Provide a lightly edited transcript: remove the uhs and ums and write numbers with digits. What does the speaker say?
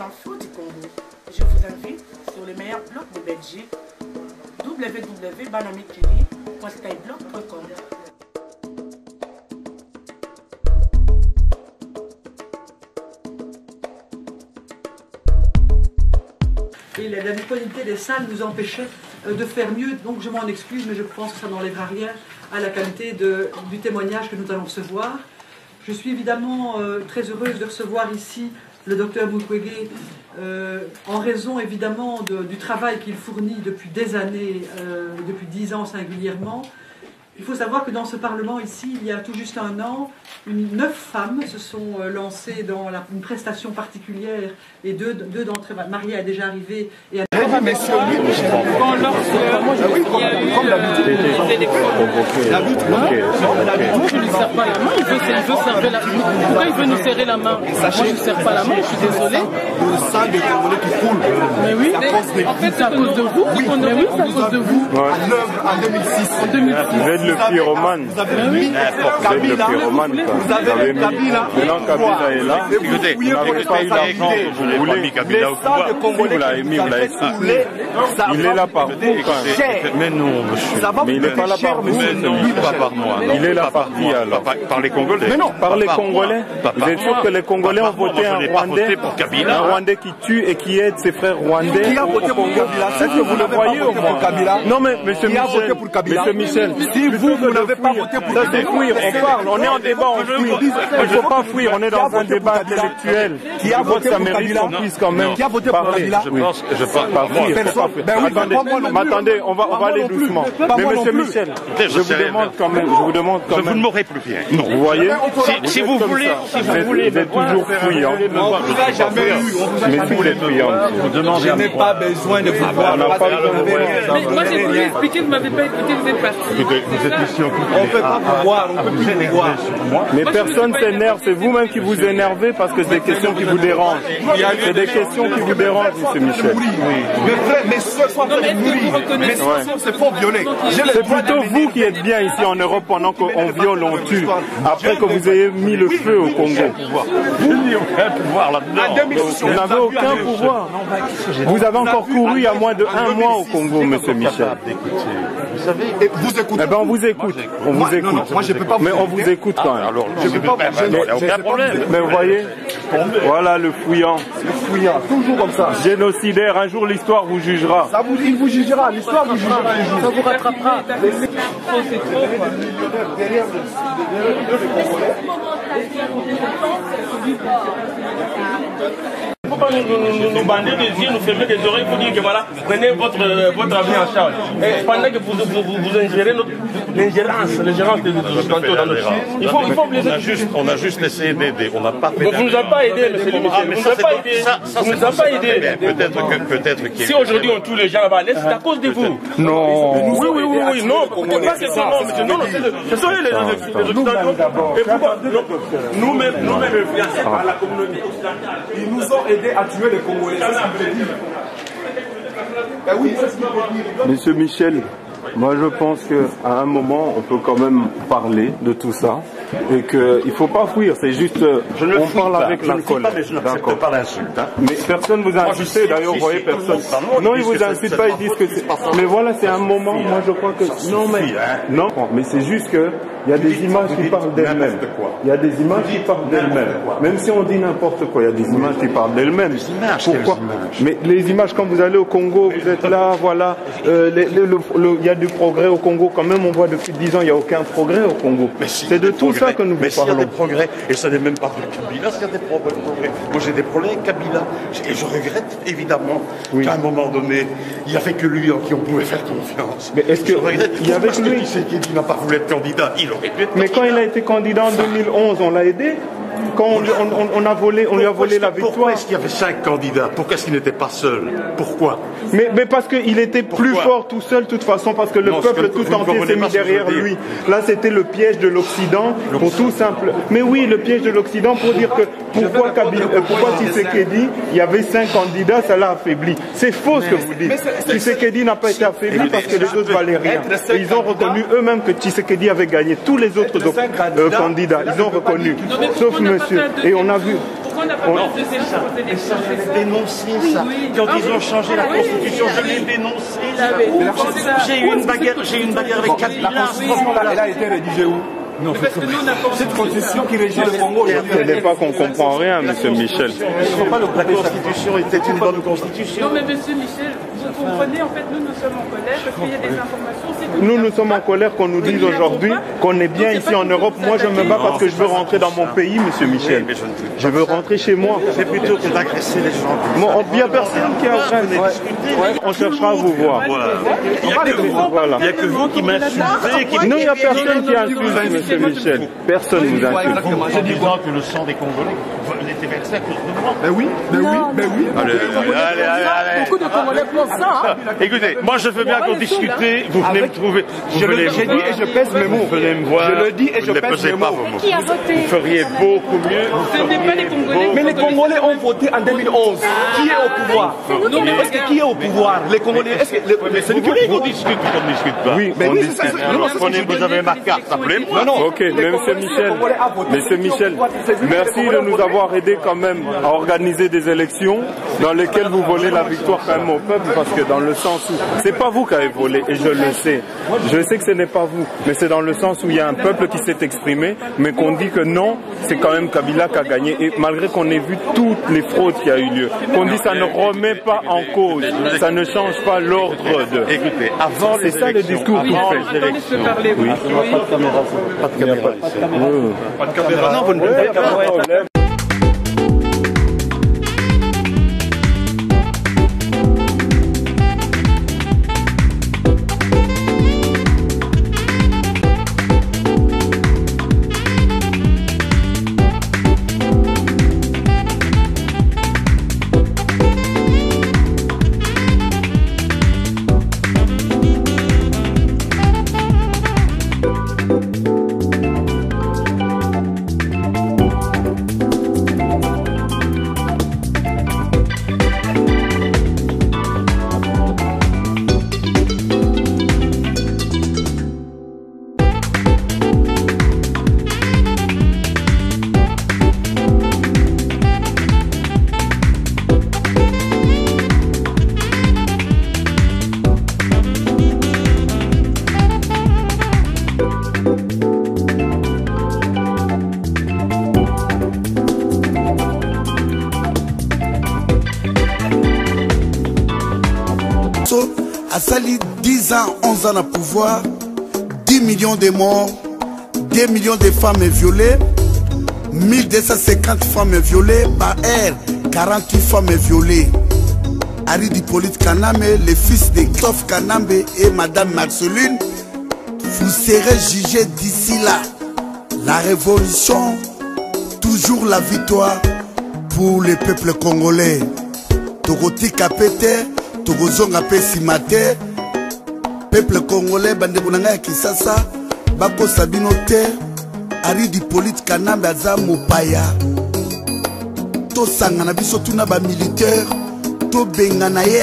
infos du Congo. Je vous invite sur les meilleurs blogs de Belgique, www.banamikili.skyblog.com. Et la disponibilité des salles nous empêchait de faire mieux, donc je m'en excuse, mais je pense que ça n'enlèvera rien à la qualité du témoignage que nous allons recevoir. Je suis évidemment très heureuse de recevoir ici le docteur Mukwege, en raison évidemment du travail qu'il fournit depuis des années, depuis 10 ans singulièrement. Il faut savoir que dans ce Parlement ici, il y a tout juste un an, 9 femmes se sont lancées dans une prestation particulière et deux d'entre elles, Maria est déjà arrivée. Et elle... Messieurs, quand comme d'habitude, moi je ne lui serre pas la main, il veut serrer la main. Pourquoi il veut nous serrer la main? Moi je ne serre pas la main, je suis désolé. Le sang des Congolais qui coule. Mais oui, en fait c'est à cause de vous. Oui, mais oui, c'est à cause de vous. À l'œuvre en 2006. En 2006. Vous êtes le pyromane. Vous avez mis Kabila. Vous avez mis Kabila. Maintenant Kabila est là. Écoutez, vous n'avez pas eu l'argent que vous voulez. Kabila au pouvoir. Vous l'avez mis, vous l'avez soufflé. Il est là par vous quand Mais non, monsieur. Mais il n'est pas là par vous. Mais non, pas par moi. Il est là par qui alors? Par les Congolais. Mais non, par les Congolais. Vous êtes sûr que les Congolais ont voté un Rwandais qui tue et qui aide ses frères rwandais? Qui a voté pour Kabila? Est-ce que vous le voyez au moins? Non mais monsieur Michel, si vous n'avez pas voté pour Kabila, ça c'est fuir, on parle, on est en débat, on fuit. Il ne faut pas fuir, on est dans un débat intellectuel. Qui a voté pour Kabila? Qui a voté pour Kabila? Je pense pas moi. Attendez, on va aller doucement. Mais monsieur Michel, je vous demande quand même. Vous ne m'aurez plus bien. Non. Vous voyez? Si vous voulez, vous êtes toujours fuyant. On vous a jamais eu. Mais si vous êtes fuyant, je n'ai pas besoin de vous voir. on n'a pas besoin de vous. Mais moi j'ai voulu expliquer, vous ne m'avez pas écouté, vous êtes parti. Vous êtes ici en On ne peut pas vous voir, on ne peut plus vous voir. Mais personne s'énerve, c'est vous-même qui vous énervez parce que c'est des questions qui vous dérangent. C'est des questions qui vous dérangent, monsieur Michel. Mais ce soir, c'est fort violer. C'est plutôt vous qui êtes bien ici en Europe pendant qu'on viole, on tue. Après que vous ayez mis le feu au Congo. Vous n'avez aucun pouvoir là-dedans. Vous n'avez aucun pouvoir. Vous avez encore couru il y a moins de 1 mois au Congo, monsieur Michel. Vous savez, vous écoutez. Eh bien, on vous écoute. On vous écoute. Moi, je peux pas. Mais on vous écoute quand même. alors, je ne peux pas. Il n'y a aucun problème. Mais vous voyez, voilà le fouillant. Le fouillant, toujours comme ça. Génocidaire, un jour l'histoire vous jugera. Il vous jugera, l'histoire vous jugera un jour. Ça vous rattrapera. C'est trop quoi. Il ne faut pas nous bander des yeux, nous fermer des oreilles pour dire que voilà, prenez votre avis en charge. Et pendant que vous ingérez l'ingérence des Occidentaux dans notre champ. Il faut On a juste essayé d'aider. On n'a pas fait. vous ne nous avez pas aidé, monsieur le Michel. Vous ne nous avez pas aidé. Vous ne nous avez pas aidé. Peut-être qu'il. Si aujourd'hui on tue les gens là-bas, c'est à cause de vous. Non. Oui, non. Pas que c'est non, monsieur. Non, ce sont les Occidentaux. Et pourquoi nous-mêmes influencés par la communauté occidentale. Ils nous ont aidés à tuer les Congolais. C'est ce qu'il veut dire. Oui, c'est ce qu'il veut dire. Monsieur Michel, moi je pense qu'à un moment on peut quand même parler de tout ça et qu'il ne faut pas fuir, c'est juste on parle avec la colère. Je n'accepte pas l'insulte. Mais personne ne vous a insulté, d'ailleurs vous voyez personne. Non, ils vous insultent pas, ils disent que c'est... Mais voilà, c'est un moment, moi je crois que... Non, mais c'est juste que il y a des images qui parlent d'elles-mêmes. Il y a des images qui parlent d'elles-mêmes. Même si on dit n'importe quoi, il y a des images qui parlent d'elles-mêmes. Pourquoi? Mais les images, quand vous allez au Congo, vous êtes là, voilà, il y a du progrès au Congo. Quand même, on voit depuis 10 ans, il n'y a aucun progrès au Congo. C'est de tout ça que nous Mais s'il y a parlons. des progrès, et ça n'est même pas de Kabila, s'il y a des progrès. Moi j'ai des problèmes avec Kabila. Et je regrette évidemment qu'à un moment donné, il n'y avait que lui en qui on pouvait faire confiance. Mais est-ce que je regrette il y avait parce que lui Tshisekedi n'a pas voulu être candidat, il aurait pu être Mais quand il a été candidat en 2011, on l'a aidé. Quand on lui a volé la victoire. Pourquoi est-ce qu'il y avait 5 candidats? Pourquoi est-ce qu'il n'était pas seul? Pourquoi? Mais parce qu'il était plus fort tout seul, de toute façon, parce que le peuple tout entier s'est mis derrière lui. Là, c'était le piège de l'Occident, pour tout simple. Mais oui, le piège de l'Occident pour dire que pourquoi Tshisekedi, il y avait 5 candidats, ça l'a affaibli. C'est faux ce que vous dites. Tshisekedi n'a pas été affaibli parce que les autres valaient rien. Et ils ont reconnu eux-mêmes que Tshisekedi avait gagné tous les autres candidats. Ils ont reconnu. Sauf monsieur. Et on a vu. Pourquoi on n'a pas fait de deuxième tour aux élections? Ça, je l'ai dénoncé, ça. Quand ils ont changé la Constitution, je l'ai dénoncé. J'ai eu une bagarre avec Kabila. Elle a été rédigée où? Non, cette constitution qui régit le Congo. Ce n'est pas qu'on comprend rien, monsieur Michel. La Constitution était une bonne Constitution. Non, mais monsieur Michel, vous comprenez, en fait, nous sommes en colère parce qu'il y a des informations. Nous sommes en colère qu'on nous dise aujourd'hui qu'on est bien ici en Europe. Moi, je me bats parce que je veux rentrer dans mon pays, monsieur Michel. Je veux rentrer chez moi. C'est plutôt que d'agresser les gens. Il n'y a personne qui est en train de... On cherchera à vous voir. Il n'y a que vous qui m'insultez. Non, il n'y a personne qui insulte, monsieur Michel. Personne ne vous insulte. En disant que le sang des Congolais était versé à cause de moi. Ben oui. Allez. Beaucoup de Congolais pensent ça. Écoutez, moi je veux bien qu'on discute. Vous venez me trouver. Je le dis et je pèse mes mots. Vous venez me voir. Je le dis et je pèse mes mots. Qui a voté? Vous feriez beaucoup mieux. Ce n'est pas les Congolais. Mais les Congolais ont voté en 2011. Qui est au pouvoir? Est-ce que qui est au pouvoir? Les Congolais. Est-ce que Vous voulez qu'on discute ou qu'on ne discute pas? Oui, on discute. Vous avez ma carte, appelez-moi. Ok, mais monsieur Michel, merci de nous avoir aidé quand même à organiser des élections dans lesquelles vous volez la victoire quand même au peuple, parce que dans le sens où c'est pas vous qui avez volé, et je le sais. Je sais que ce n'est pas vous, mais c'est dans le sens où il y a un peuple qui s'est exprimé, mais qu'on dit que non, c'est quand même Kabila qui a gagné, et malgré qu'on ait vu toutes les fraudes qui a eu lieu, qu'on dit ça ne remet pas en cause, ça ne change pas l'ordre de... Écoutez, avant les c'est ça le discours qu'il fait. Attendez, je peux parler. Oui. Pas de caméra. Pas de caméra. Non, vous ne pouvez pas. A sali 10 ans, 11 ans à pouvoir, 10 millions de morts, 2 millions de femmes violées, 1250 femmes violées, par air, 48 femmes violées. Ari Hippolyte Kanambe, le fils de Christophe Kanambe et Madame Marceline, vous serez jugés d'ici là. La révolution, toujours la victoire pour le peuple congolais. Togoti Kapete, Togozonga pe simate, peuple congolais bandebunanga ya Kisasa, bako sabino te, Ari Hippolyte Kanambe aza mopaya. To sangana biso tuna ba militaire, to bengana ye